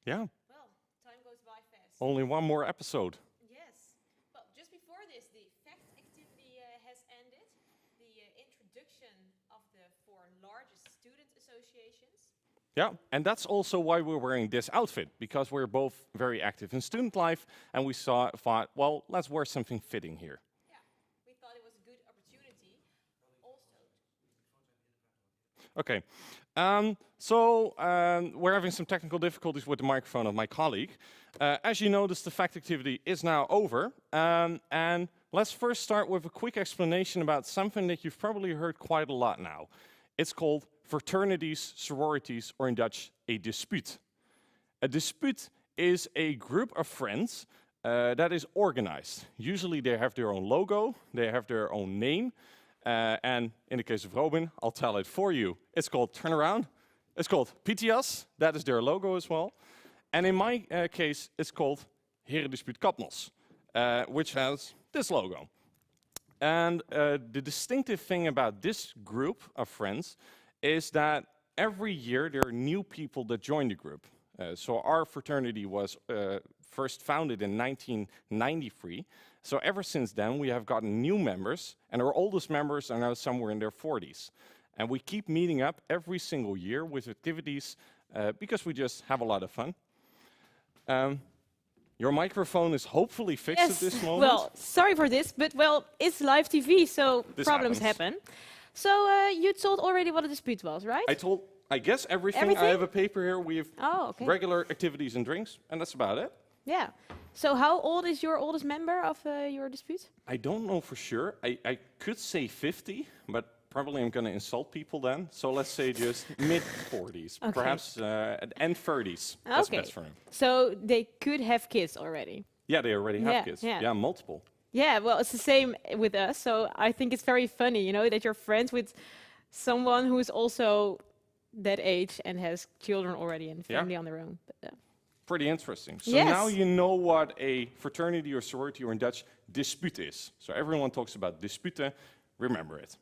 Yeah, Well, time goes by fast. only one more episode. Yes. Well, just before this, the fact activity has ended. The introduction of the four largest student associations. Yeah, and that's also why we're wearing this outfit, because we're both very active in student life, and we thought, well, let's wear something fitting here. Yeah, we thought it was a good opportunity. Also, Okay, we're having some technical difficulties with the microphone of my colleague. As you notice, the fact activity is now over, and let's first start with a quick explanation about something that you've probably heard quite a lot now. It's called fraternities, sororities, or in Dutch, a dispute. A dispute is a group of friends that is organized. Usually they have their own logo, they have their own name, and in the case of Robin, I'll tell it for you. It's called Turnaround. It's called PTS, that is their logo as well. And in my case, it's called Herendispuut Kapnos, which has this logo. And the distinctive thing about this group of friends is that every year there are new people that join the group. So our fraternity was first founded in 1993. So ever since then, we have gotten new members, and our oldest members are now somewhere in their 40s. And we keep meeting up every single year with activities because we just have a lot of fun. Your microphone is hopefully fixed at this moment. Well, sorry for this, but well, it's live TV, so This problems happens. happen. So you told already what a dispute was, right? I guess everything. Everything? I have a paper here. We have Oh, okay. regular activities and drinks, and that's about it. Yeah. So how old is your oldest member of your dispute? I don't know for sure. I could say 50, but probably I'm going to insult people then. So let's say just mid-40s, Okay. perhaps end 30s. That's Okay. best for him. So they could have kids already. Yeah, they already have Yeah, kids. yeah. Yeah, multiple. Yeah, well, it's the same with us. So I think it's very funny, you know, that you're friends with someone who is also that age and has children already and Yeah. family on their own. But, Pretty interesting. So Yes. now you know what a fraternity or sorority, or in Dutch, dispute is. So everyone talks about dispute. Remember it.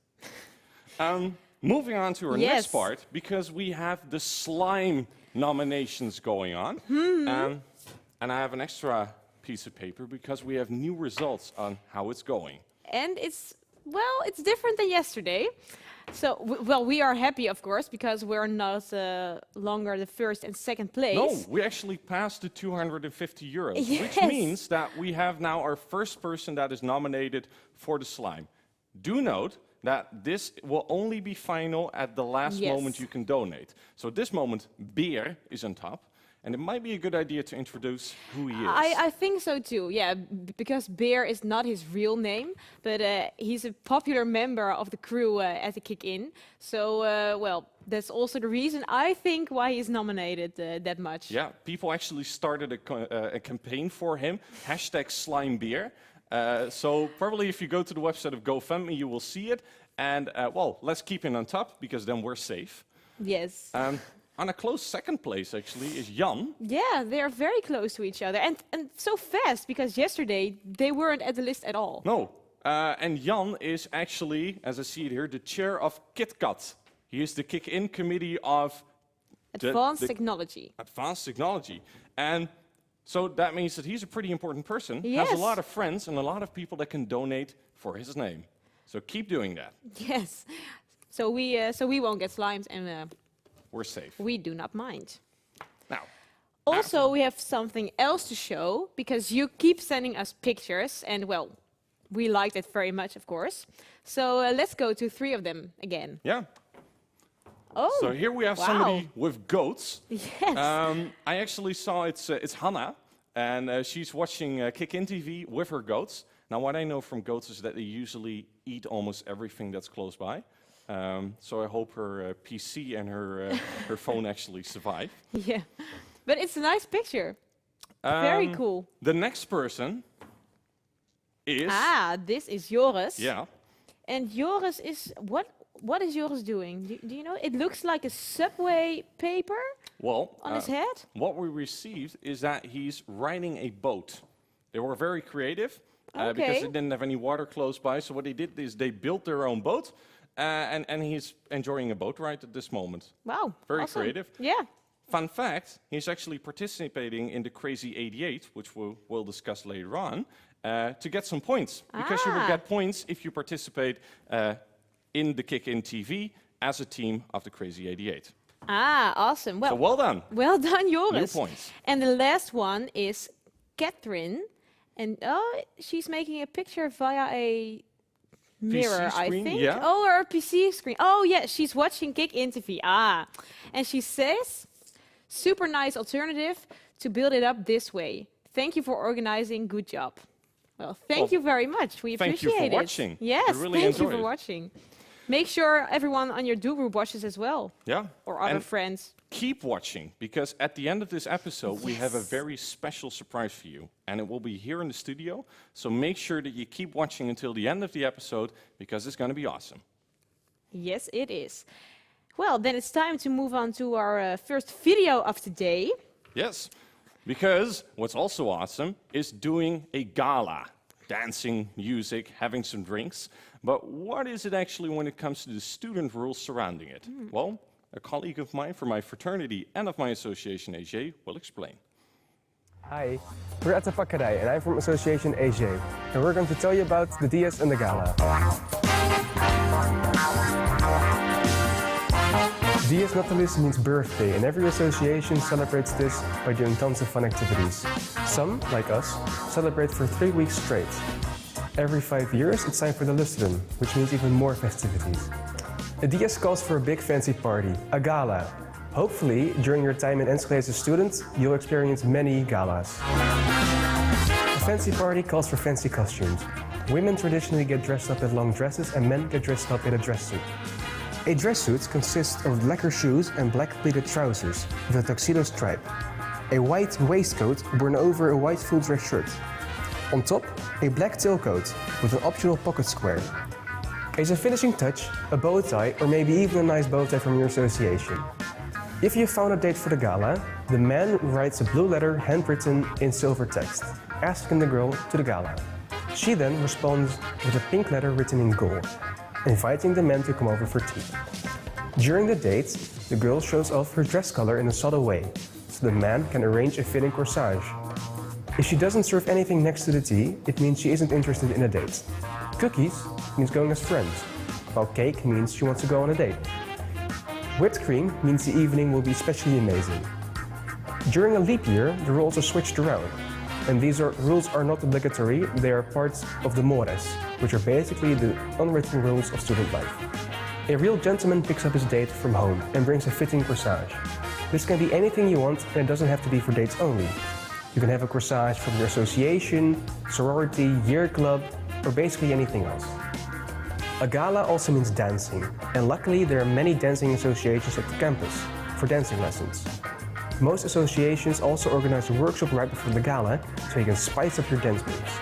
Moving on to our Yes. next part, because we have the slime nominations going on. And I have an extra piece of paper because we have new results on how it's going. and it's, well, it's different than yesterday. So, well, we are happy, of course, because we're not longer the first and second place. No, we actually passed the 250 euros, which Yes. means that we have now our first person that is nominated for the slime. Do note that this will only be final at the last Yes. moment you can donate. So at this moment, Beer is on top, and it might be a good idea to introduce who he is. I think so too, yeah, because Bear is not his real name, but he's a popular member of the crew at the Kick-In. So, well, that's also the reason I think why he's nominated that much. Yeah, people actually started a campaign for him, #SlimeBeer. So probably if you go to the website of GoFundMe, you will see it. And well, let's keep him on top, because then we're safe. Yes. On a close second place, actually, is Jan. Yeah, they are very close to each other, and so fast, because yesterday they weren't at the list at all. No, and Jan is actually, as I see it here, the chair of KitKat. He is the kick-in committee of Advanced technology. Advanced Technology. And so that means that he's a pretty important person, Yes. has a lot of friends and a lot of people that can donate for his name. So keep doing that. Yes. So we won't get slimes, and We're safe. we do not mind. Now, Also, we have something else to show, because you keep sending us pictures, and well, we liked it very much, of course. So let's go to 3 of them again. yeah. Oh, So here we have wow. somebody with goats. Yes. I actually saw it's Hannah, and she's watching Kick-In TV with her goats. Now, what I know from goats is that they usually eat almost everything that's close by. So I hope her PC and her phone actually survive. Yeah. But it's a nice picture. Very cool. The next person is This is Joris. yeah. And Joris is, what is Joris doing? Do you know? It looks like a subway paper Well, on his head. what we received is that he's riding a boat. They were very creative because Okay. they didn't have any water close by. So what they did is they built their own boat, and he's enjoying a boat ride at this moment. Wow. Very awesome. creative. Yeah. Fun fact, he's actually participating in the Crazy 88, which we'll discuss later on, to get some points. Because you will get points if you participate in the Kick-In TV as a team of the Crazy 88. Ah, awesome. So well done. Well done, Joris. New points. And the last one is Catherine. And she's making a picture via a mirror, PC screen, I think. yeah. Oh, or a PC screen. Oh, yeah, she's watching Kick-In TV. Ah. And she says, super nice alternative to build it up this way. Thank you for organizing. Good job. Well, thank you very much. We appreciate it. Thank you for watching. Yes, really thank you enjoyed for it. watching. Make sure everyone on your Do group watches as well. Yeah. Or other And friends. keep watching, because at the end of this episode, we have a very special surprise for you. And it will be here in the studio. So make sure that you keep watching until the end of the episode, because it's going to be awesome. Yes, it is. Well, then it's time to move on to our first video of today. Yes, because what's also awesome is doing a gala. Dancing, music, having some drinks. But what is it actually when it comes to the student rules surrounding it? Well, a colleague of mine from my fraternity and of my association, AJ, will explain. Hi, we're at the Pakkerij and I'm from Association AJ. And we're going to tell you about the dias and the gala. Dias Natalis means birthday, and every association celebrates this by doing tons of fun activities. Some, like us, celebrate for 3 weeks straight. Every 5 years, it's time for the Lustrum, which means even more festivities. A Dias calls for a big fancy party, a gala. Hopefully, during your time in Enschede as a student, you'll experience many galas. A fancy party calls for fancy costumes. Women traditionally get dressed up in long dresses and men get dressed up in a dress suit. A dress suit consists of lacquer shoes and black pleated trousers with a tuxedo stripe. A white waistcoat worn over a white full dress shirt. On top, a black tailcoat with an optional pocket square. As a finishing touch, a bow tie or maybe even a nice bow tie from your association. If you found a date for the gala, the man writes a blue letter handwritten in silver text, asking the girl to the gala. She then responds with a pink letter written in gold, inviting the man to come over for tea. During the date, the girl shows off her dress color in a subtle way, so the man can arrange a fitting corsage. If she doesn't serve anything next to the tea, it means she isn't interested in a date. Cookies means going as friends, while cake means she wants to go on a date. Whipped cream means the evening will be especially amazing. During a leap year, the rules are switched around. And these rules are not obligatory, they are parts of the mores, which are basically the unwritten rules of student life. A real gentleman picks up his date from home and brings a fitting corsage. This can be anything you want, and it doesn't have to be for dates only. You can have a corsage from your association, sorority, year club, or basically anything else. A gala also means dancing, and luckily there are many dancing associations at the campus for dancing lessons. Most associations also organize a workshop right before the gala, so you can spice up your dance moves.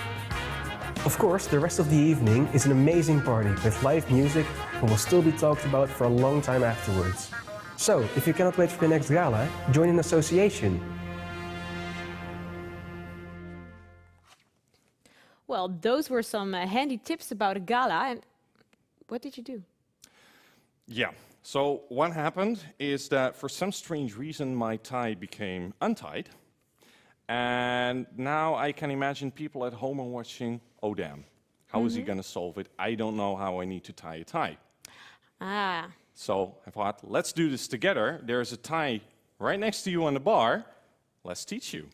Of course, the rest of the evening is an amazing party with live music and will still be talked about for a long time afterwards. So, if you cannot wait for the next gala, join an association. Well, those were some handy tips about a gala. And what did you do? Yeah. So what happened is that for some strange reason my tie became untied. And now I can imagine people at home are watching, oh damn, how is he going to solve it? I don't know how I need to tie a tie. Ah. So I thought, let's do this together. There's a tie right next to you on the bar. Let's teach you.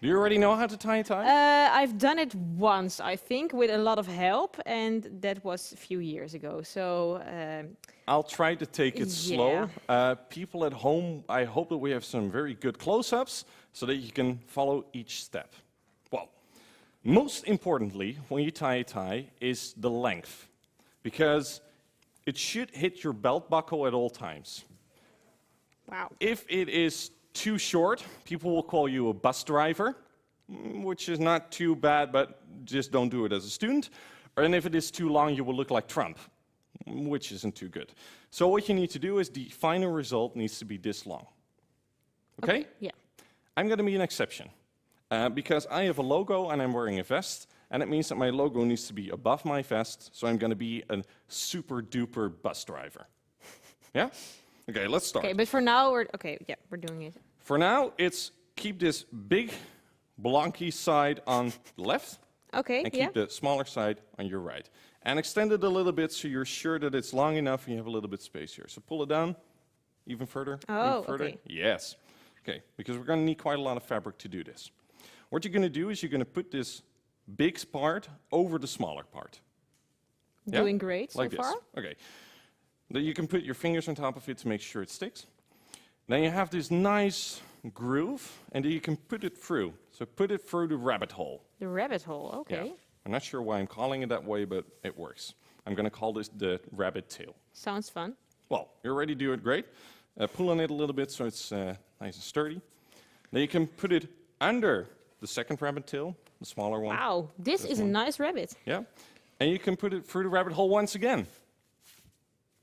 Do you already know how to tie a tie? I've done it once, I think, with a lot of help, and that was a few years ago. So I'll try to take it slow. People at home, I hope that we have some very good close-ups so that you can follow each step. Well, most importantly, when you tie a tie, is the length, because it should hit your belt buckle at all times. Wow. If it is too short, people will call you a bus driver, which is not too bad, but just don't do it as a student. And if it is too long, you will look like Trump, which isn't too good. So what you need to do is the final result needs to be this long. Okay? Yeah. I'm going to be an exception, because I have a logo and I'm wearing a vest, and it means that my logo needs to be above my vest, so I'm going to be a super-duper bus driver. Yeah? Okay, let's start. Okay, but for now, we're doing it. For now, it's keep this big, blocky side on the left, Okay, and yeah. keep the smaller side on your right. And extend it a little bit so you're sure that it's long enough and you have a little bit space here. So pull it down even further, Oh, even further. okay. Yes. Okay, because we're going to need quite a lot of fabric to do this. What you're going to do is you're going to put this big part over the smaller part. Yeah? Doing great so Like this. far. Okay. Then you can put your fingers on top of it to make sure it sticks. Then you have this nice groove, and then you can put it through. So put it through the rabbit hole. The rabbit hole, okay. Yeah. I'm not sure why I'm calling it that way, but it works. I'm going to call this the rabbit tail. Sounds fun. Well, you're already doing great. Pull on it a little bit so it's nice and sturdy. Then you can put it under the second rabbit tail, the smaller one. Wow, this is a nice rabbit. Yeah. And you can put it through the rabbit hole once again,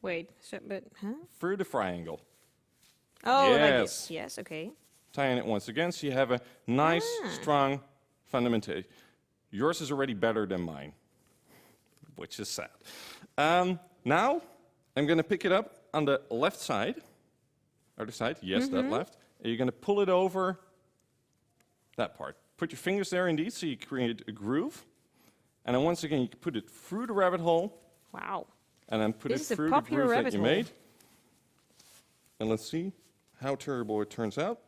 Wait, so, but, huh? through the triangle. Oh, like Yes. this. Yes, okay. Tying it once again so you have a nice, strong fundamentation. Yours is already better than mine, which is sad. Now, I'm going to pick it up on the left side. Other side, yes, that left. And you're going to pull it over that part. Put your fingers there indeed, so you create a groove. And then once again, you can put it through the rabbit hole, Wow. and then put This it is a through the popular groove that rabbit you hole. made. And let's see how terrible it turns out.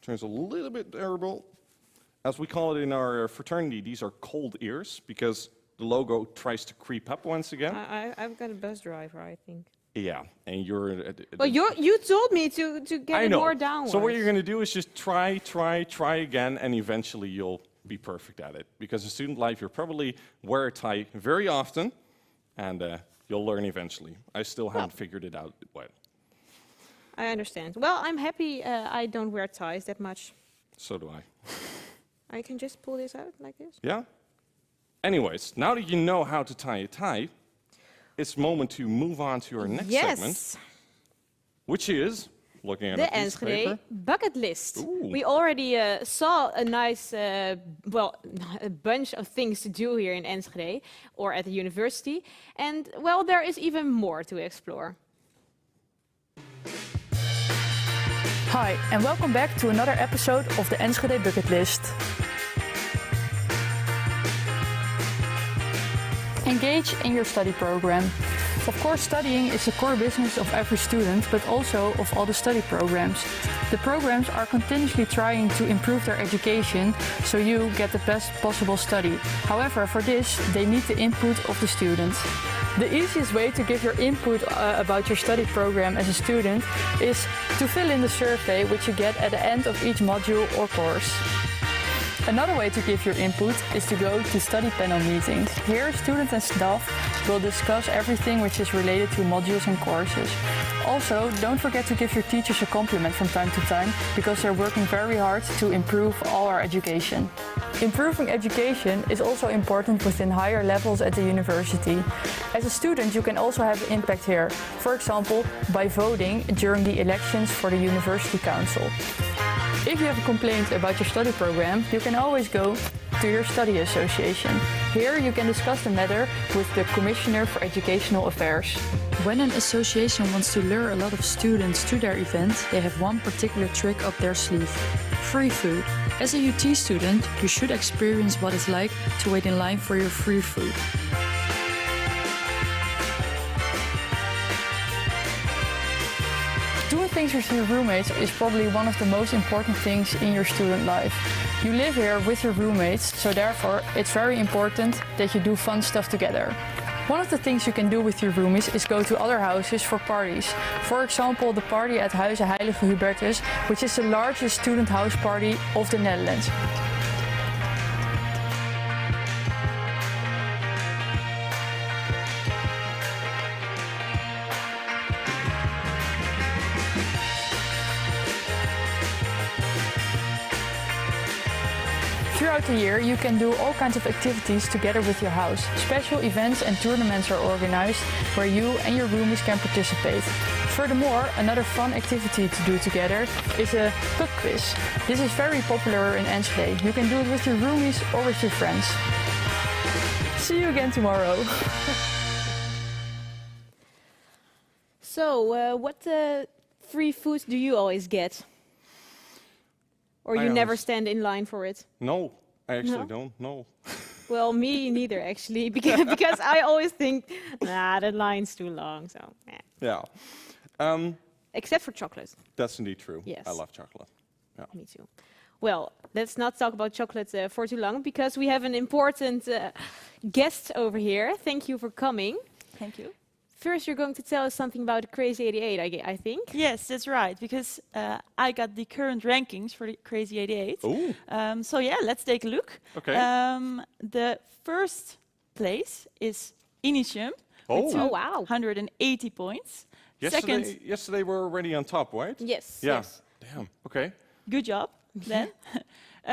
Turns a little bit terrible. As we call it in our fraternity, these are cold ears, because the logo tries to creep up once again. I've got a bus driver, I think. Yeah, and you're... Well, you told me to get I it know. more downwards. So what you're going to do is just try again, and eventually you'll be perfect at it. Because in student life, you'll probably wear a tie very often, and you'll learn eventually. I still haven't figured it out well. I understand. Well, I'm happy I don't wear ties that much. So do I. I can just pull this out like this. Yeah? Anyways, now that you know how to tie a tie, it's moment to move on to our next segment, which is looking at The a piece of Enschede paper. bucket list. Ooh. We already saw a nice, well, a bunch of things to do here in Enschede or at the university. And, well, there is even more to explore. Hi, and welcome back to another episode of the Enschede Bucket List. Engage in your study program. Of course, studying is the core business of every student, but also of all the study programs. The programs are continuously trying to improve their education, so you get the best possible study. However, for this, they need the input of the students. The easiest way to give your input about your study program as a student is to fill in the survey which you get at the end of each module or course. Another way to give your input is to go to Studypanel Meetings. Here, students and staff will discuss everything which is related to modules and courses. Also, don't forget to give your teachers a compliment from time to time, because they're working very hard to improve all our education. Improving education is also important within higher levels at the university. As a student, you can also have impact here, for example, by voting during the elections for the University Council. If you have a complaint about your study program, you can always go to your study association. Here you can discuss the matter with the Commissioner for Educational Affairs. When an association wants to lure a lot of students to their event, they have one particular trick up their sleeve: free food. As a UT student, you should experience what it's like to wait in line for your free food. Doing things with your roommates is probably one of the most important things in your student life. You live here with your roommates, so therefore it's very important that you do fun stuff together. One of the things you can do with your roomies is go to other houses for parties. For example, the party at Huize Heilige Hubertus, which is the largest student house party of the Netherlands. Throughout the year, you can do all kinds of activities together with your house. Special events and tournaments are organized where you and your roomies can participate. Furthermore, another fun activity to do together is a pub quiz. This is very popular in Enschede. You can do it with your roomies or with your friends. See you again tomorrow. So, what free foods do you always get? Or I you never understand. stand in line for it? No, I actually No? don't. No. Well, me neither, actually, because I always think, nah, the line's too long, so Yeah. Except for chocolate. That's indeed true. Yes. I love chocolate. Yeah. Me too. Well, let's not talk about chocolate for too long, because we have an important guest over here. Thank you for coming. Thank you. First, you're going to tell us something about the Crazy 88, I think. Yes, that's right, because I got the current rankings for the Crazy 88. Ooh. So yeah, let's take a look. Okay. The first place is Initium Oh. with Oh, wow. 280 points. Yesterday we're already on top, right? Yes. Yeah. Yes. Damn. Okay. Good job, then.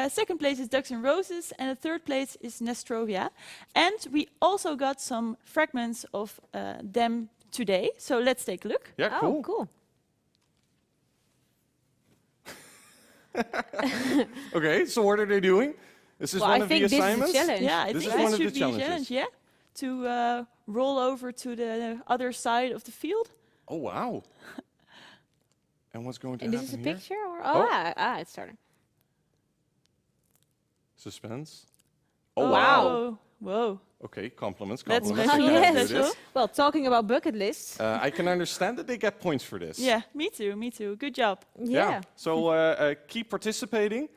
Second place is Ducks and Roses, and the third place is Nestrovia. And we also got some fragments of them today, so let's take a look. Yeah. Oh, Cool. cool. Okay. So what are they doing? Is this Well, one I of the think this is a assignments? challenge. Yeah, I This think is one this of the should be a challenges. challenge, yeah? To roll over to the other side of the field. Oh wow. And what's going to And this happen is a here? picture? Or? Oh. It's starting. Suspense. Oh Wow. Whoa. Whoa. Okay. Compliments. That's Compliments. I special. can Yes. do this. Well, talking about bucket lists. I can understand that they get points for this. Yeah, me too, me too. Good job. Yeah. So keep participating.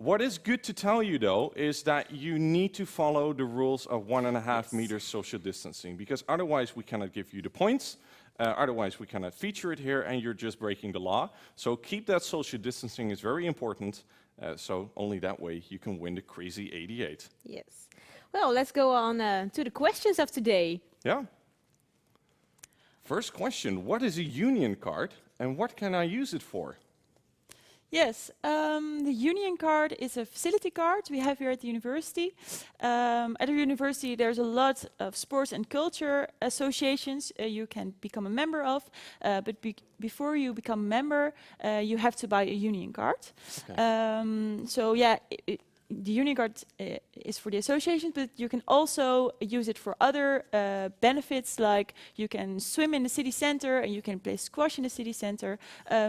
What is good to tell you, though, is that you need to follow the rules of 1.5 meters social distancing, because otherwise we cannot give you the points. Otherwise we cannot feature it here, and you're just breaking the law. So keep that social distancing is very important. So only that way you can win the Crazy 88. Yes. Well, let's go on to the questions of today. Yeah. First question: what is a union card, and what can I use it for? Yes, the union card is a facility card we have here at the university. At the university there's a lot of sports and culture associations you can become a member of, but before you become a member you have to buy a union card. Okay. So yeah, the union card is for the associations, but you can also use it for other benefits, like you can swim in the city center and you can play squash in the city center.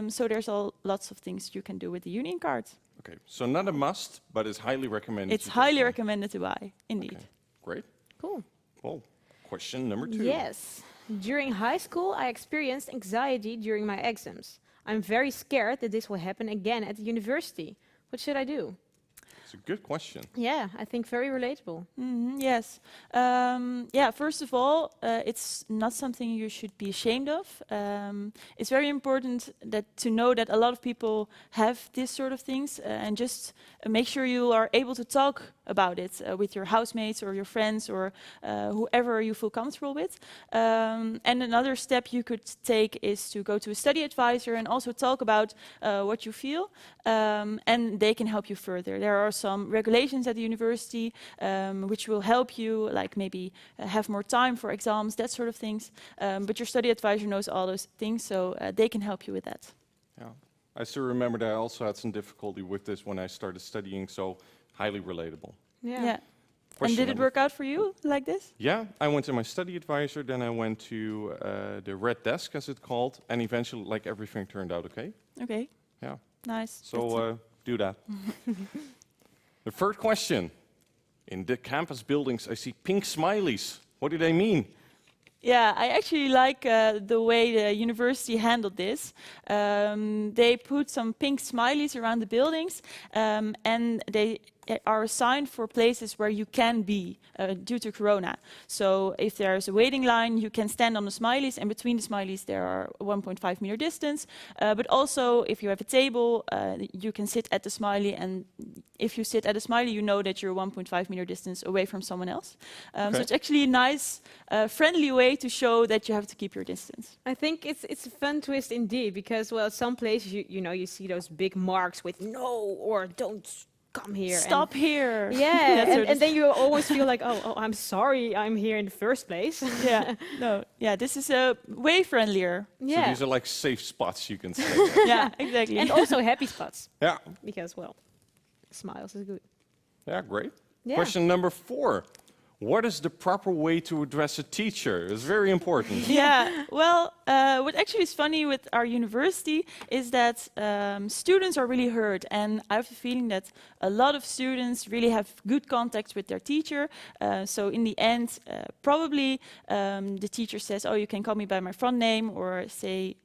So there's lots of things you can do with the union card. Okay, so not a must, but it's highly recommended. It's to take highly one. recommended to buy, indeed. Okay, great. Cool. Well, question number 2. Yes. During high school, I experienced anxiety during my exams. I'm very scared that this will happen again at the university. What should I do? It's a good question. Yeah, I think very relatable. Yes. Yeah, first of all, it's not something you should be ashamed of. It's very important to know that a lot of people have this sort of things, and just make sure you are able to talk about it with your housemates or your friends or whoever you feel comfortable with. And another step you could take is to go to a study advisor and also talk about what you feel, and they can help you further. There are some regulations at the university which will help you, like maybe have more time for exams, that sort of things. But your study advisor knows all those things, so they can help you with that. Yeah. I still remember that I also had some difficulty with this when I started studying, so highly relatable. Yeah. Yeah. And Question did it number work out for you like this? Yeah, I went to my study advisor, then I went to the red desk, as it's called, and eventually, like, everything turned out okay. Okay, Yeah. nice. So do that. The third question. In the campus buildings, I see pink smileys. What do they mean? Yeah, I actually like the way the university handled this. They put some pink smileys around the buildings, and they are assigned for places where you can be due to Corona. So if there's a waiting line, you can stand on the smileys, and between the smileys there are 1.5 meter distance. But also, if you have a table, you can sit at the smiley, and if you sit at a smiley, you know that you're 1.5 meter distance away from someone else. So it's actually a nice, friendly way to show that you have to keep your distance. I think it's a fun twist indeed, because, well, some places, you know, you see those big marks with no or don't come here. Stop here. Yeah, and then you always feel like, oh, I'm sorry I'm here in the first place. Yeah, no, yeah, this is way friendlier. So Yeah, these are like safe spots, you can say. Yeah, exactly. and also happy spots, Yeah. because, well, smiles is good. Yeah, great. Yeah. Question number 4. what is the proper way to address a teacher? It's very important. Yeah, well, what actually is funny with our university is that students are really heard, and I have the feeling that a lot of students really have good contact with their teacher. So in the end, probably the teacher says, "Oh, you can call me by my front name," or say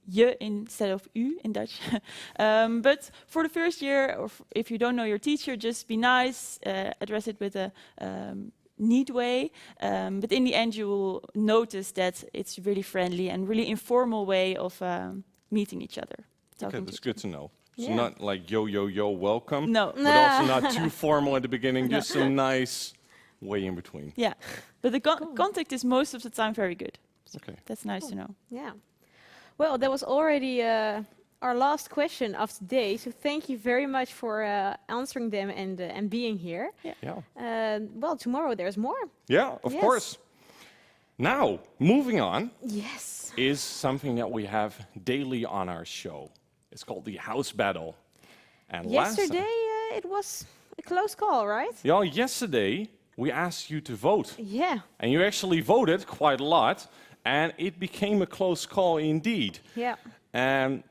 je instead of u in Dutch. But for the first year, or if you don't know your teacher, just be nice, address it with a neat way, but in the end you will notice that it's really friendly and really informal way of meeting each other. Okay, that's good to know. So Yeah. not like yo, yo, yo, welcome. No. But also not too formal at the beginning, No. just a nice way in between. Yeah, but the contact is most of the time very good. Okay. That's nice to know. Yeah. Well, that was already our last question of today. So thank you very much for answering them and being here. Yeah. Well, tomorrow there's more. Yeah, of Yes. course. Now, moving on Yes. is something that we have daily on our show. It's called the house battle. And Yesterday it was a close call, right? yesterday we asked you to vote. Yeah. And you actually voted quite a lot. And it became a close call indeed. Yeah. And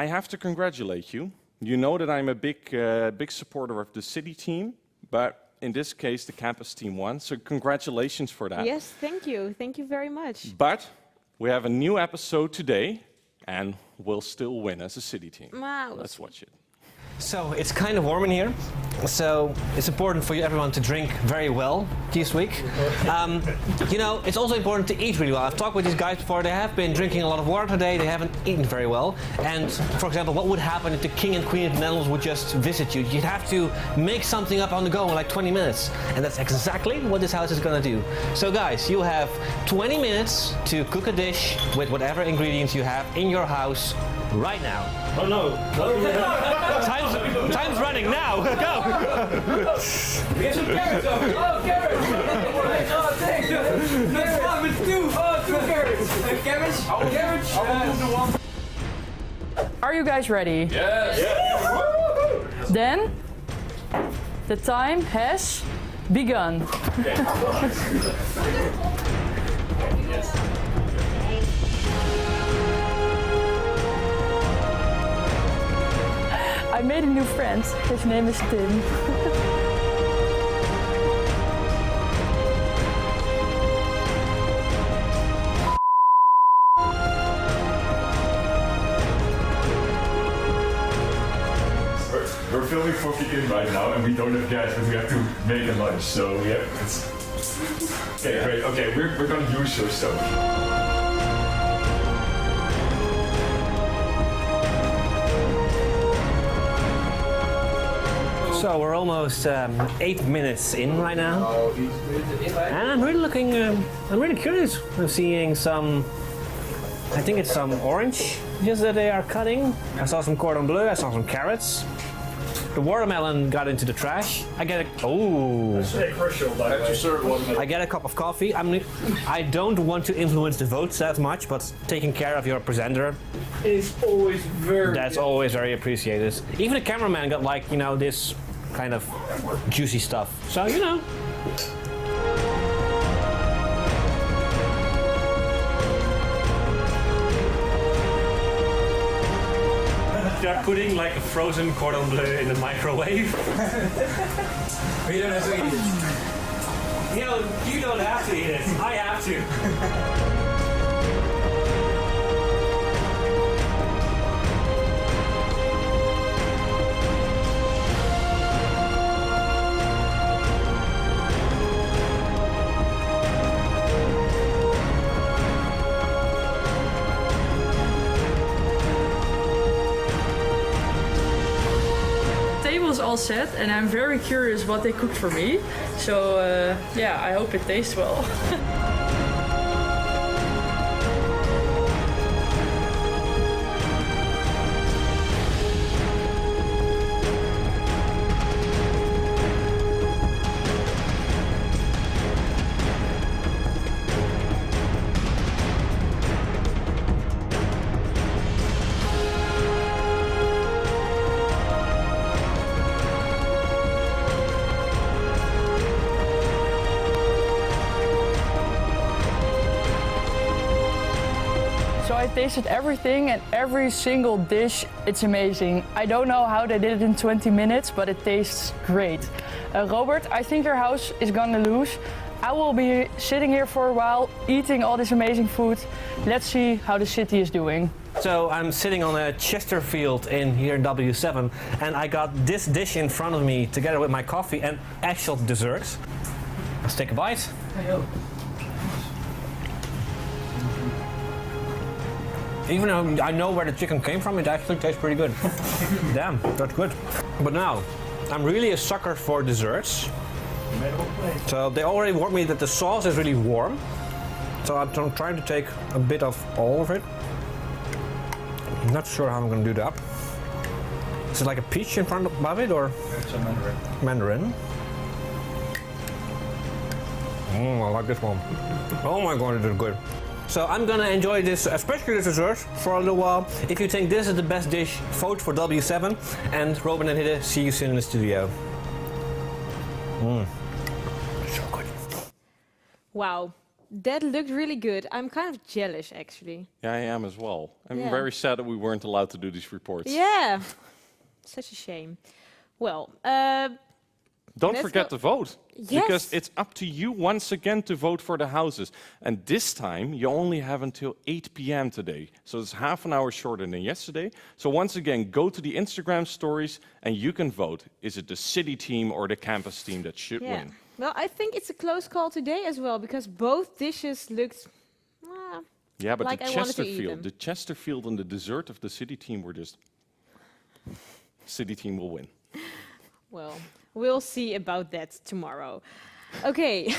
I have to congratulate you. You know that I'm a big supporter of the city team, but in this case, the campus team won. So congratulations for that. Yes, thank you. Thank you very much. But we have a new episode today, and we'll still win as a city team. Wow. Let's watch it. So it's kind of warm in here, so it's important for everyone to drink very well this week. You know, it's also important to eat really well. I've talked with these guys before. They have been drinking a lot of water today. They haven't eaten very well. And for example, what would happen if the king and queen of the Netherlands would just visit you? You'd have to make something up on the go in like 20 minutes. And that's exactly what this house is going to do. So guys, you have 20 minutes to cook a dish with whatever ingredients you have in your house right now. Oh no. Time's running now. Go. We have some carrots over. Oh, carrots. Oh, thanks. Next one with two. Oh, two carrots. Cabbage. Carrots. Are you guys ready? Yes. Then the time has begun. I made a new friend. His name is Tim. We're filming for Kick-In right now, and we don't have gas, but we have to make a lunch. So yeah, it's okay. Great. Okay, we're gonna use your stove. So we're almost 8 minutes in right now, and I'm really looking. I'm really curious. I'm seeing some. I think it's some orange just that they are cutting. I saw some cordon bleu. I saw some carrots. The watermelon got into the trash. I get a Crucial, by the way. I get a cup of coffee. I don't want to influence the votes that much, but taking care of your presenter It's always very. that's always very appreciated. Even the cameraman got like, you know, this kind of juicy stuff. So, you know. They're putting like a frozen cordon bleu in the microwave. You don't have to eat it. You know, you don't have to eat it. I have to. Table's all set, and I'm very curious what they cooked for me. So yeah, I hope it tastes well. I tasted everything and every single dish. It's amazing. I don't know how they did it in 20 minutes, but it tastes great. Robert, I think your house is gonna lose. I will be sitting here for a while, eating all this amazing food. Let's see how the city is doing. So I'm sitting on a Chesterfield in here in W7, and I got this dish in front of me together with my coffee and actual desserts. Let's take a bite. Even though I know where the chicken came from, it actually tastes pretty good. Damn, that's good. But now, I'm really a sucker for desserts. So they already warned me that the sauce is really warm. So I'm trying to take a bit of all of it. I'm not sure how I'm going to do that. Is it like a peach in front of it, or? It's a mandarin. Mandarin. I like this one. Oh my god, it is good. So I'm gonna enjoy this, especially the dessert, for a little while. If you think this is the best dish, vote for W7. And Robin and Hidde, see you soon in the studio. So good. Wow, that looked really good. I'm kind of jealous, actually. Yeah, I am as well. I'm Yeah. very sad that we weren't allowed to do these reports. Yeah, such a shame. Well, Don't let's forget go- to vote. Yes. Because it's up to you once again to vote for the houses. And this time, you only have until 8 p.m. today. So it's half an hour shorter than yesterday. So once again, go to the Instagram stories and you can vote. Is it the city team or the campus team that should yeah. win? Well, I think it's a close call today as well, because both dishes looked... Yeah, but Like the I wanted to eat Chesterfield, them. the Chesterfield and the dessert of the city team were just... City team will win. Well, we'll see about that tomorrow. Okay.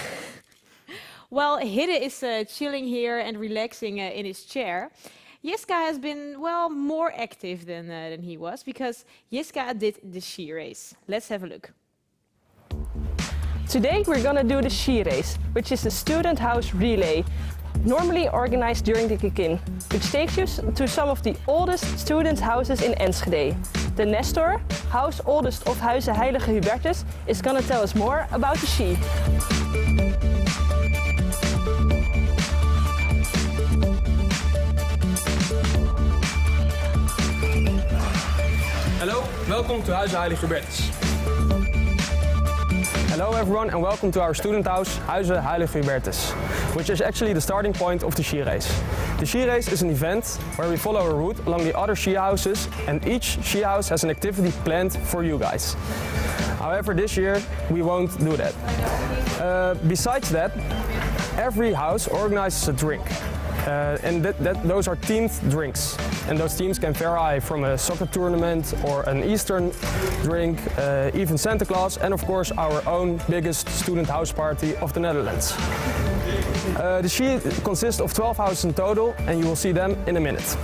While Hidde is chilling here and relaxing in his chair, Jiska has been, well, more active than he was, because Jiska did the ski race. Let's have a look. Today we're gonna do the ski race, which is the student house relay, normally organized during the kick-in, which takes you to some of the oldest student houses in Enschede. The Nestor, house oldest of Huize Heilige Hubertus, is gonna tell us more about the ski. Hello, welcome to Huize Heilige Hubertus. Hello everyone and welcome to our student house, Huize Heilige Hubertus, which is actually the starting point of the ski race. The ski race is an event where we follow a route along the other ski houses, and each ski house has an activity planned for you guys. However, this year we won't do that. Besides that, every house organizes a drink. And those are themed drinks. And those themes can vary from a soccer tournament or an Eastern drink, even Santa Claus, and of course our own biggest student house party of the Netherlands. The ski consists of 12 houses in total, and you will see them in a minute.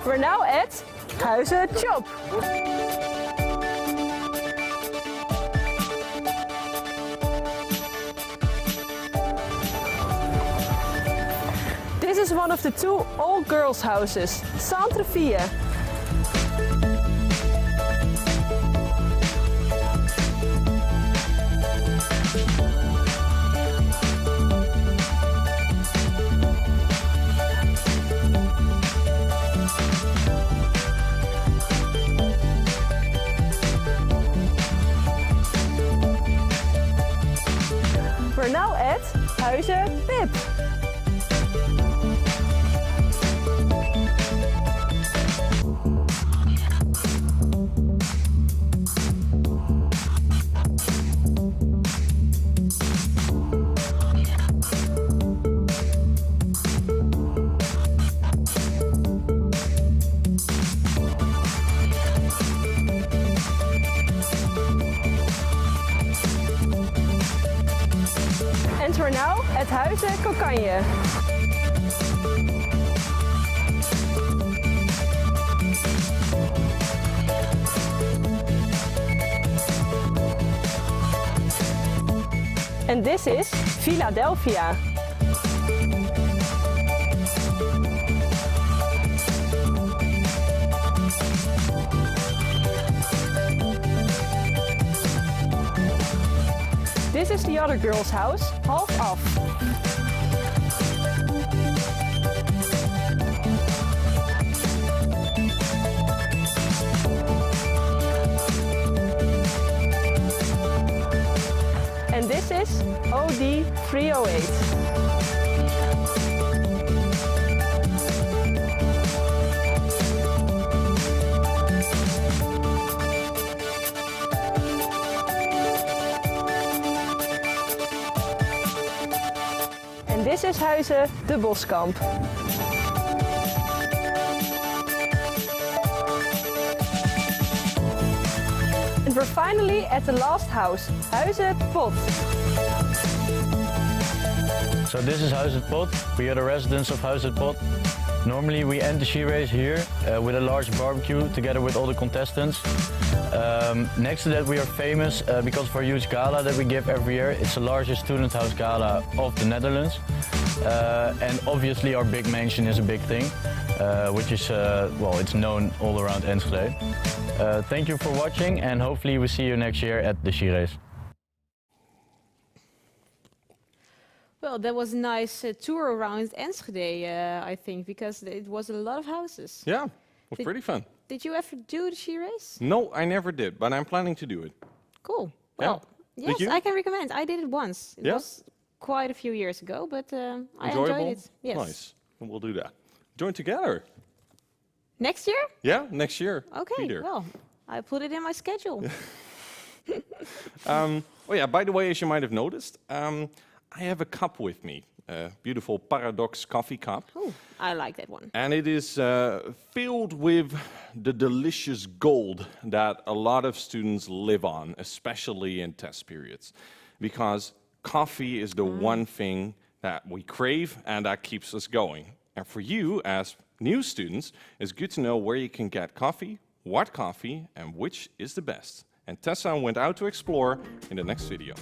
We're now at Huize Chop. This is one of the two all-girls houses, Centre Ville. We're now at Huize Pip. And we're now at Huize Kokanje. And this is Philadelphia. This is the other girl's house, half off. And this is OD 308. This is Huizen de Boskamp. And we're finally at the last house, Huizen Pot. So this is Huizen Pot. We are the residents of Huizen Pot. Normally we end the ski race here with a large barbecue together with all the contestants. Next to that we are famous because of our huge gala that we give every year. It's the largest student house gala of the Netherlands. And obviously our big mansion is a big thing, which is, well, it's known all around Enschede. Thank you for watching and hopefully we see you next year at the ski race. Well, that was a nice tour around Enschede, I think, because it was a lot of houses. Yeah, it was pretty fun. Did you ever do the ski race? No, I never did, but I'm planning to do it. Cool. Yeah. Well, yes, I can recommend. I did it once. It Yeah? was quite a few years ago, but I Enjoyable? enjoyed it. Yes. Nice. And we'll do that. Join together. Next year? Yeah, next year. Okay, Peter. well, I put it in my schedule. Oh yeah, by the way, as you might have noticed, I have a cup with me, a beautiful Paradox coffee cup. Oh, I like that one. And it is filled with the delicious gold that a lot of students live on, especially in test periods. Because coffee is the one thing that we crave and that keeps us going. And for you, as new students, it's good to know where you can get coffee, what coffee, and which is the best. And Tessa went out to explore in the next video.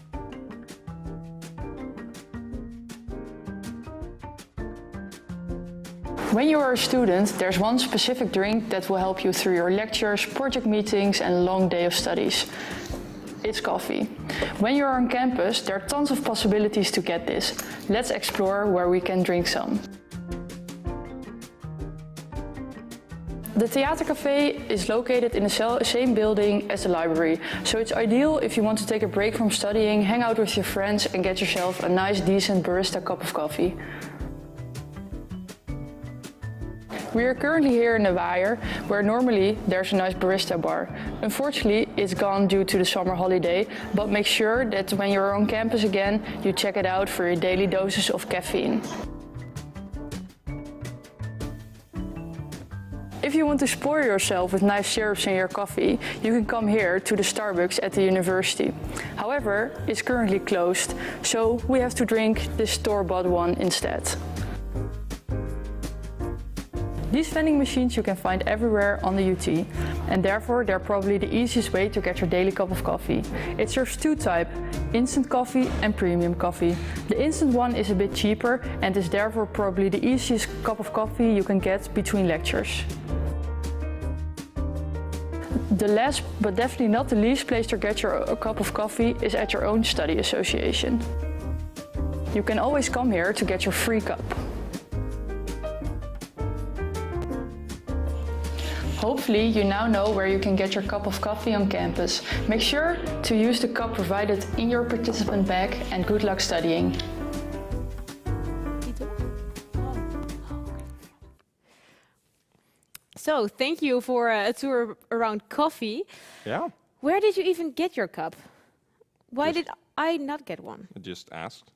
When you are a student, there's one specific drink that will help you through your lectures, project meetings and long day of studies. It's coffee. When you're on campus, there are tons of possibilities to get this. Let's explore where we can drink some. The Theatercafé is located in the same building as the library, so it's ideal if you want to take a break from studying, hang out with your friends and get yourself a nice, decent barista cup of coffee. We are currently here in the Waaier, where normally there's a nice barista bar. Unfortunately, it's gone due to the summer holiday, but make sure that when you're on campus again, you check it out for your daily doses of caffeine. If you want to spoil yourself with nice syrups in your coffee, you can come here to the Starbucks at the university. However, it's currently closed, so we have to drink this store-bought one instead. These vending machines you can find everywhere on the UT, and therefore they're probably the easiest way to get your daily cup of coffee. It serves two types, instant coffee and premium coffee. The instant one is a bit cheaper and is therefore probably the easiest cup of coffee you can get between lectures. The last, but definitely not the least place to get your cup of coffee is at your own study association. You can always come here to get your free cup. Hopefully you now know where you can get your cup of coffee on campus. Make sure to use the cup provided in your participant bag and good luck studying. So, thank you for a tour around coffee. Yeah. Where did you even get your cup? Why did I not get one? I just asked.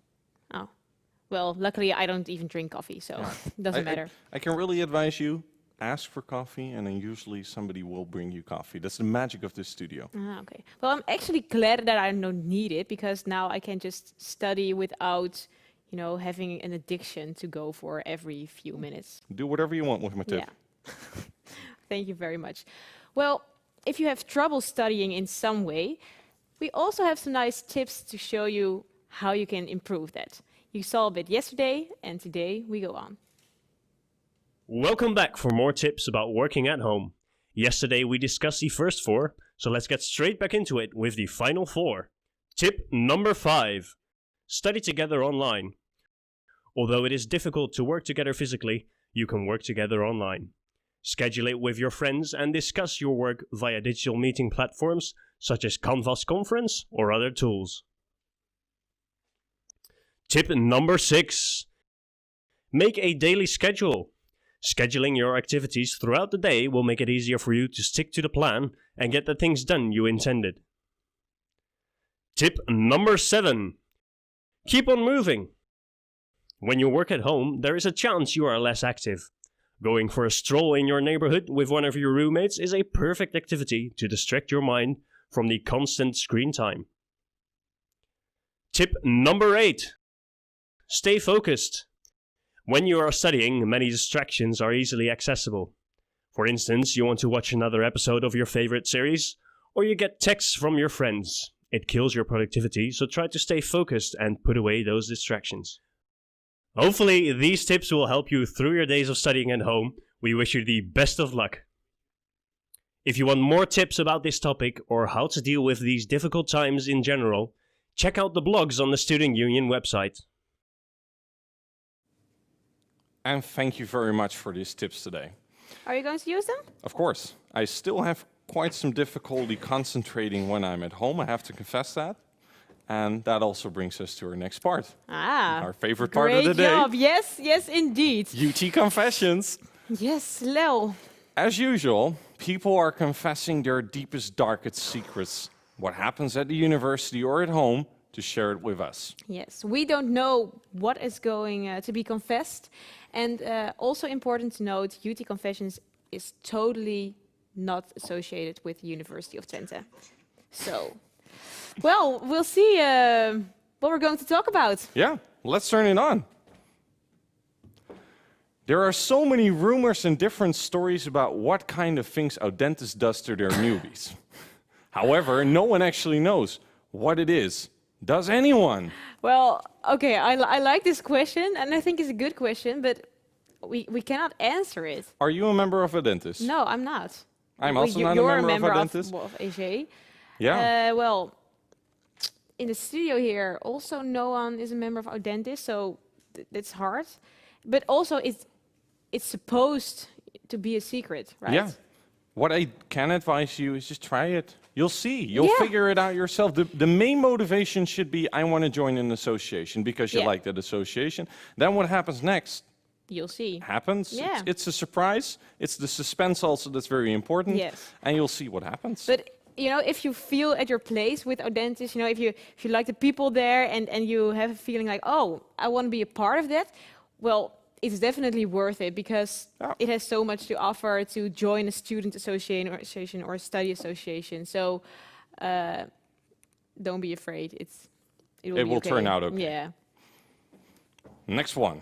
Oh. Well, luckily I don't even drink coffee, so it doesn't matter. I can really advise you, ask for coffee and then usually somebody will bring you coffee. That's the magic of this studio. Okay. Well, I'm actually glad that I don't need it because now I can just study without, you know, having an addiction to go for every few minutes. Do whatever you want with my tip. Yeah. Thank you very much. Well, if you have trouble studying in some way, we also have some nice tips to show you how you can improve that. You saw a bit yesterday, and today we go on. Welcome back for more tips about working at home. Yesterday we discussed the first 4, so let's get straight back into it with the final 4. Tip number 5. Study together online. Although it is difficult to work together physically, you can work together online. Schedule it with your friends and discuss your work via digital meeting platforms such as Canvas Conference or other tools. Tip number 6. Make a daily schedule. Scheduling your activities throughout the day will make it easier for you to stick to the plan and get the things done you intended. Tip number 7. Keep on moving. When you work at home, there is a chance you are less active. Going for a stroll in your neighborhood with one of your roommates is a perfect activity to distract your mind from the constant screen time. Tip number 8. Stay focused. When you are studying, many distractions are easily accessible. For instance, you want to watch another episode of your favorite series, or you get texts from your friends. It kills your productivity, so try to stay focused and put away those distractions. Hopefully, these tips will help you through your days of studying at home. We wish you the best of luck. If you want more tips about this topic or how to deal with these difficult times in general, check out the blogs on the Student Union website. And thank you very much for these tips today. Are you going to use them? Of course. I still have quite some difficulty concentrating when I'm at home, I have to confess that. And that also brings us to our next part. Our favorite part of the day. Great job. Yes, yes, indeed. UT Confessions. Yes, Lel. As usual, people are confessing their deepest, darkest secrets. What happens at the university or at home, to share it with us. Yes, we don't know what is going to be confessed. And also important to note, UT Confessions is totally not associated with the University of Twente. So, well, we'll see what we're going to talk about. Yeah, let's turn it on. There are so many rumors and different stories about what kind of things Audentes does to their newbies. However, no one actually knows what it is. Does anyone? Well, okay, I like this question, and I think it's a good question, but we cannot answer it. Are you a member of Audentes? No, I'm not. I'm also not You're a member of Audentes. Of EG. Yeah. Well, in the studio here, also no one is a member of Audentes, so it's hard. But also, it's supposed to be a secret, right? Yeah. What I can advise you is just try it. You'll see. You'll figure it out yourself. The main motivation should be, I want to join an association because you like that association. Then what happens next? You'll see. Happens. Yeah. It's a surprise. It's the suspense also that's very important. Yes. And you'll see what happens. But you know, if you feel at your place with Audentes, you know, if you like the people there and you have a feeling like, oh, I want to be a part of that, well, it's definitely worth it because it has so much to offer to join a student association or a study association. So don't be afraid. It will turn out okay. Yeah. Next one.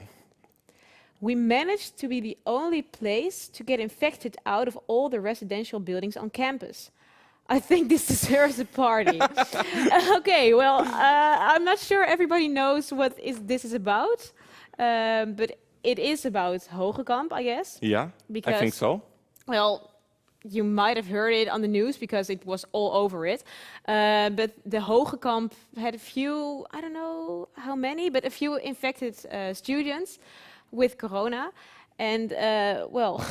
We managed to be the only place to get infected out of all the residential buildings on campus. I think this deserves a party. Okay, well, I'm not sure everybody knows what this is about, but it is about Hogekamp, I guess. Yeah, I think so. Well, you might have heard it on the news because it was all over it. But the Hogekamp had a few, I don't know how many, but a few infected students with corona. And, well...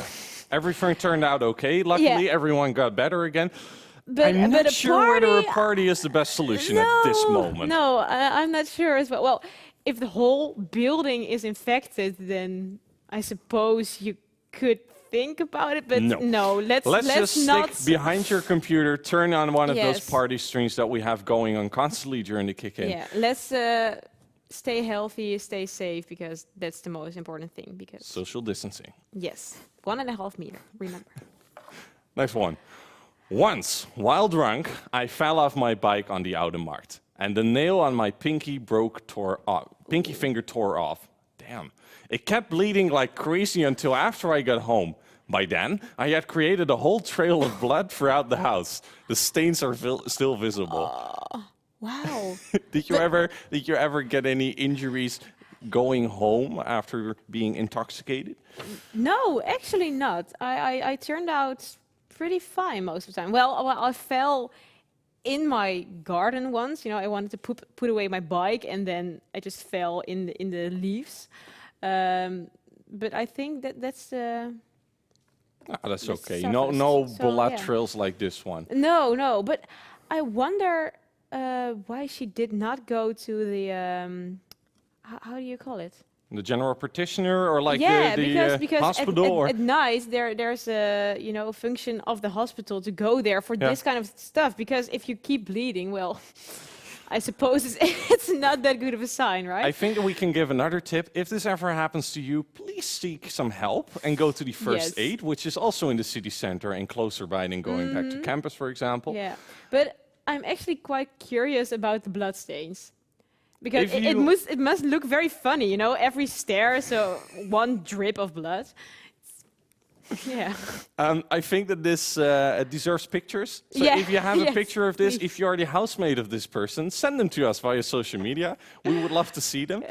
Everything turned out okay. Luckily, everyone got better again. But, I'm not sure whether a party is the best solution at this moment. No, I'm not sure as well. Well, if the whole building is infected, then I suppose you could think about it. But no, let's just not stick behind your computer, turn on one of those party streams that we have going on constantly during the kick-in. Yeah, let's stay healthy, stay safe, because that's the most important thing. Because social distancing. Yes, 1.5 meters. Remember. Next one. Once, while drunk, I fell off my bike on the Oude Markt, and the nail on my pinky finger tore off. Damn. It kept bleeding like crazy until after I got home. By then, I had created a whole trail of blood throughout the house. The stains are still visible. Wow. Did you ever get any injuries going home after being intoxicated? No, actually not. I turned out pretty fine most of the time. Well, I fell in my garden once. I wanted to put away my bike, and then I just fell in the leaves. But I think that's that's okay. So No so, blood yeah. trails like this one. No. But I wonder why she did not go to the how do you call it? The general practitioner, or like because hospital, or at night there's a a function of the hospital to go there for this kind of stuff. Because if you keep bleeding, well, I suppose it's not that good of a sign, right? I think we can give another tip. If this ever happens to you, please seek some help and go to the first aid, which is also in the city center and closer by than going back to campus, for example. Yeah, but I'm actually quite curious about the bloodstains. Because it must look very funny, every stare, so one drip of blood. Yeah. I think that this deserves pictures. So Yeah. if you have a Yes, picture of this, please. if you're the housemate of this person, send them to us via social media. We would love to see them.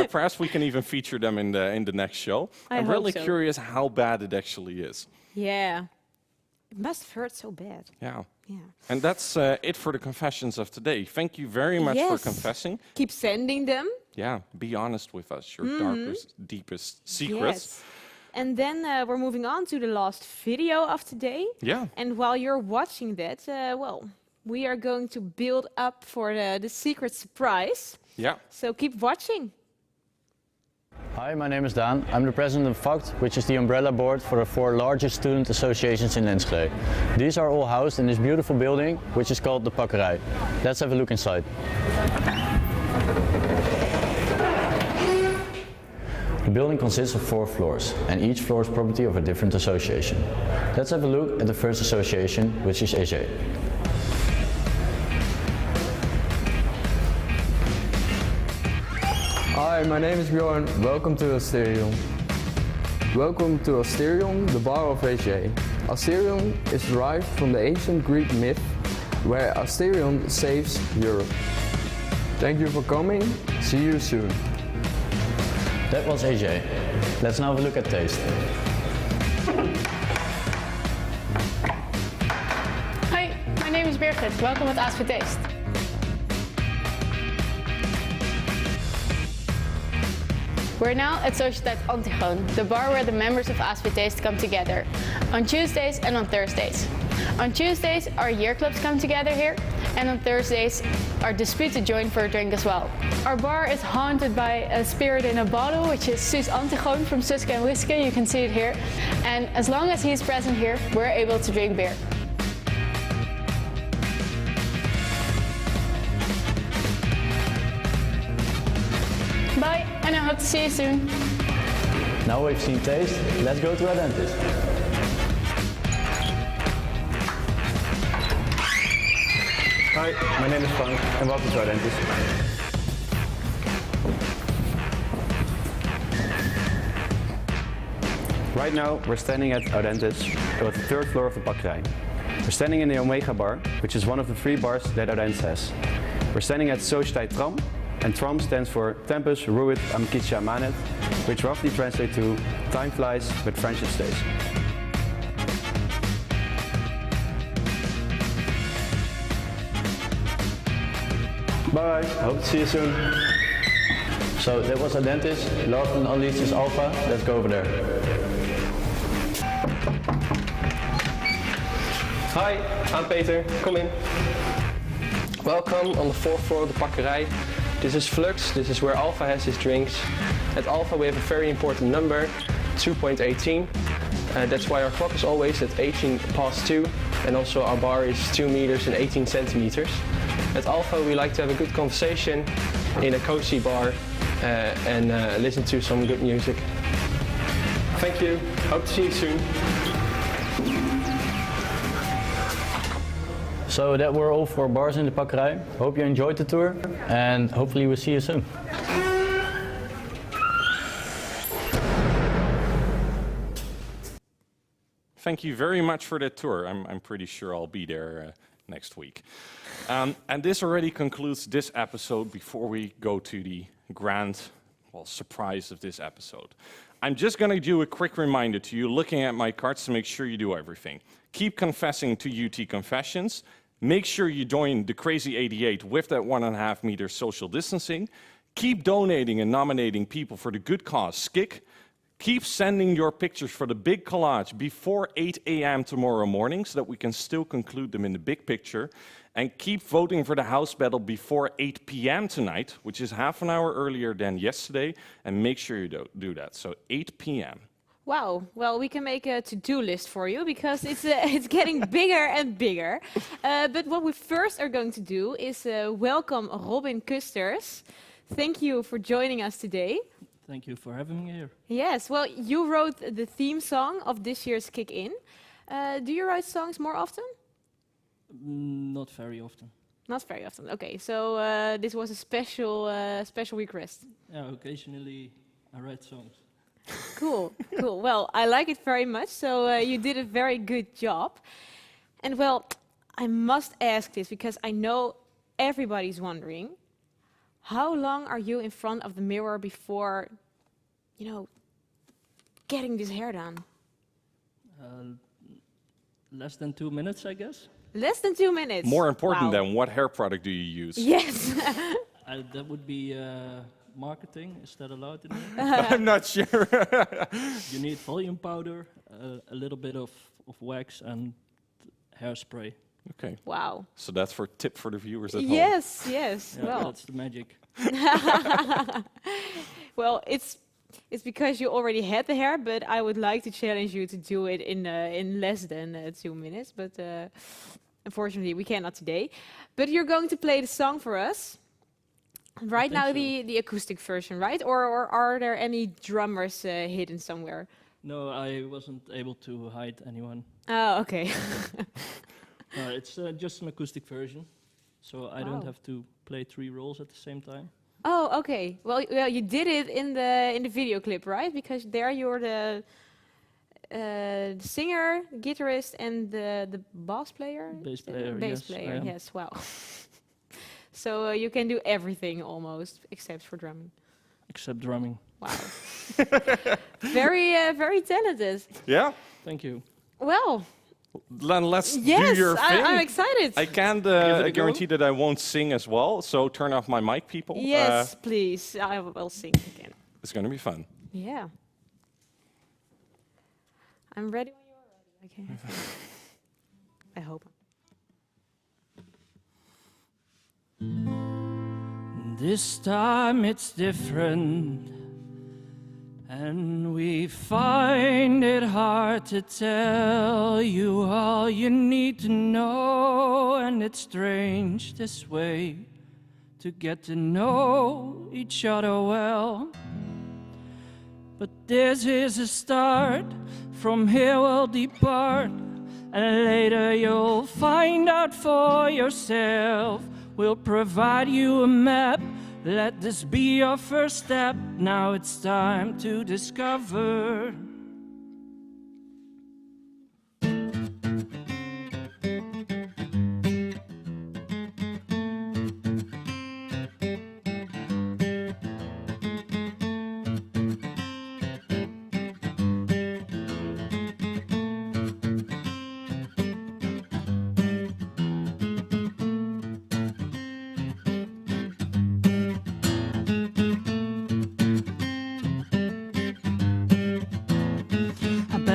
Perhaps we can even feature them in the next show. I'm hope really so. curious how bad it actually is. Yeah. It must have hurt so bad. Yeah. Yeah. And that's it for the confessions of today. Thank you very much for Yes. confessing. Keep sending them. Yeah, be honest with us, your darkest, deepest secrets. Yes. And then we're moving on to the last video of today. Yeah. And while you're watching that, we are going to build up for the secret surprise. Yeah. So keep watching. Hi, my name is Daan. I'm the president of FACT, which is the umbrella board for the 4 largest student associations in Enschede. These are all housed in this beautiful building, which is called the Pakkerij. Let's have a look inside. The building consists of 4 floors, and each floor is property of a different association. Let's have a look at the first association, which is Enschede. Hi, my name is Bjorn. Welcome to Asterion. Welcome to Asterion, the bar of Enschede. Asterion is derived from the ancient Greek myth where Asterion saves Europe. Thank you for coming. See you soon. That was AJ. Let's now have a look at taste. Hi, my name is Birgit. Welcome at Ask for Taste. We're now at Sociëteit Antigoon, the bar where the members of Ask for Taste come together, on Tuesdays and on Thursdays. On Tuesdays, our year clubs come together here, and on Thursdays, our disputed join for a drink as well. Our bar is haunted by a spirit in a bottle, which is Suus Antigoon from Suske and Wiske. You can see it here. And as long as he's present here, we're able to drink beer. Bye, and I hope to see you soon. Now we've seen taste, let's go to our dentist. Hi, my name is Frank and welcome to our dentist. Right now we're standing at our dentist at the 3rd floor of the Pakkerij. We're standing in the Omega bar, which is one of the 3 bars that our dentist has. We're standing at Sociëteit Tram, and TRAM stands for Tempus Ruit Amicitia Manet, which roughly translates to time flies but friendship stays. Bye, hope to see you soon. So that was our dentist. Last but not least is Alpha. Let's go over there. Hi, I'm Peter. Come in. Welcome on the 4th floor of the Pakkerij. This is Flux. This is where Alpha has his drinks. At Alpha we have a very important number, 2.18. That's why our clock is always at 18 past 2. And also our bar is 2 meters and 18 centimeters. At Alpha we like to have a good conversation in a cozy bar and listen to some good music. Thank you. Hope to see you soon. So that were all 4 bars in the Pakkerij. Hope you enjoyed the tour and hopefully we'll see you soon. Thank you very much for that tour. I'm pretty sure I'll be there next week. And this already concludes this episode before we go to the grand surprise of this episode. I'm just going to do a quick reminder to you looking at my cards to make sure you do everything. Keep confessing to UT Confessions. Make sure you join the Crazy 88 with that 1.5 meter social distancing. Keep donating and nominating people for the good cause, SKIC. Keep sending your pictures for the big collage before 8 a.m. tomorrow morning so that we can still conclude them in the big picture. And keep voting for the house battle before 8 p.m. tonight, which is half an hour earlier than yesterday. And make sure you do that. So 8 p.m. Wow. Well, we can make a to-do list for you because it's getting bigger and bigger. But what we first are going to do is welcome Robin Kusters. Thank you for joining us today. Thank you for having me here. Yes, well, you wrote the theme song of this year's Kick In. Do you write songs more often? Not very often. Not very often. Okay, so this was a special request. Yeah, occasionally I write songs. Cool, cool. Well, I like it very much, so you did a very good job. And well, I must ask this because I know everybody's wondering. How long are you in front of the mirror before, getting this hair done? Less than 2 minutes, I guess. Less than 2 minutes? More important Wow. than what hair product do you use? Yes. That would be marketing. Is that allowed in here? I'm not sure. You need volume powder, a little bit of wax, and hairspray. Okay. Wow. So that's for tip for the viewers at home. Yes. Yeah, Well, that's the magic. well, it's because you already had the hair, but I would like to challenge you to do it in less than 2 minutes. But unfortunately, we cannot today. But you're going to play the song for us. Right now, the acoustic version, right? Or are there any drummers hidden somewhere? No, I wasn't able to hide anyone. Oh, okay. It's just an acoustic version, so I don't have to play 3 roles at the same time. Oh, okay. Well, you did it in the video clip, right? Because there you're the singer, guitarist, and the bass player. Bass player, bass yes, player. I am. Yes. Wow. So you can do everything almost except for drumming. Except drumming. Wow. Very talented. Yeah. Thank you. Well. Then let's do Yes, your thing. I'm excited. I can't guarantee that I won't sing as well, so turn off my mic, people. Yes, please. I will sing again. It's going to be fun. Yeah. I'm ready when you're ready. Okay. I hope. This time it's different, and we find it hard to tell you all you need to know. And it's strange this way to get to know each other well. But this is a start, from here we'll depart, and later you'll find out for yourself. We'll provide you a map, let this be your first step. Now it's time to discover.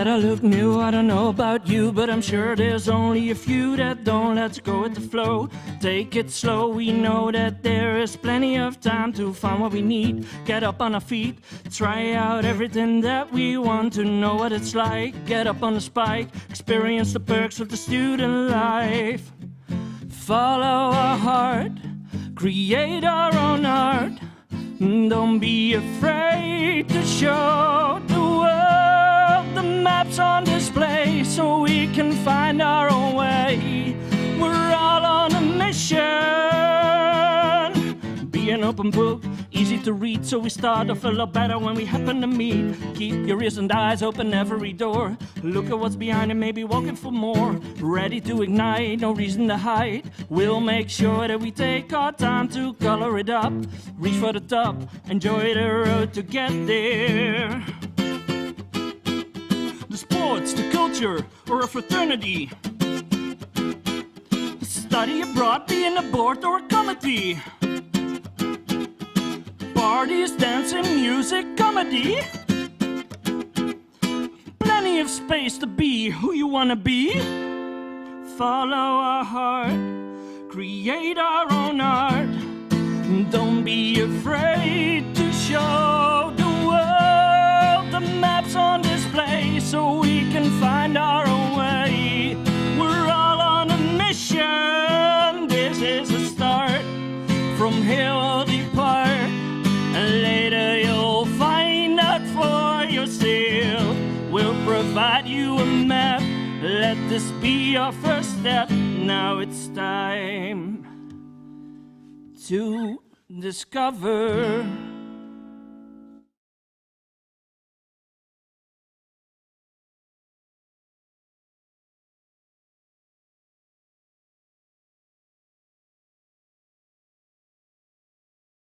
I look new, I don't know about you, but I'm sure there's only a few that don't. Let's go with the flow, take it slow. We know that there is plenty of time to find what we need. Get up on our feet, try out everything that we want to know what it's like. Get up on the spike, experience the perks of the student life. Follow our heart, create our own art. Don't be afraid to show the world the maps on display, so we can find our own way. We're all on a mission. Be an open book, easy to read, so we start off a lot better when we happen to meet. Keep your ears and eyes open every door. Look at what's behind and maybe walking for more. Ready to ignite, no reason to hide. We'll make sure that we take our time to color it up. Reach for the top, enjoy the road to get there. The sports, the culture, or a fraternity. study abroad, be in a board or a committee. Parties, dancing, music, comedy. Plenty of space to be who you wanna be. Follow our heart, create our own art. Don't be afraid to show the world the maps on display so we can find our own way. We're all on a mission, this is a start. From here we'll depart, and later you'll find out for yourself. We'll provide you a map, let this be your first step. Now it's time to discover.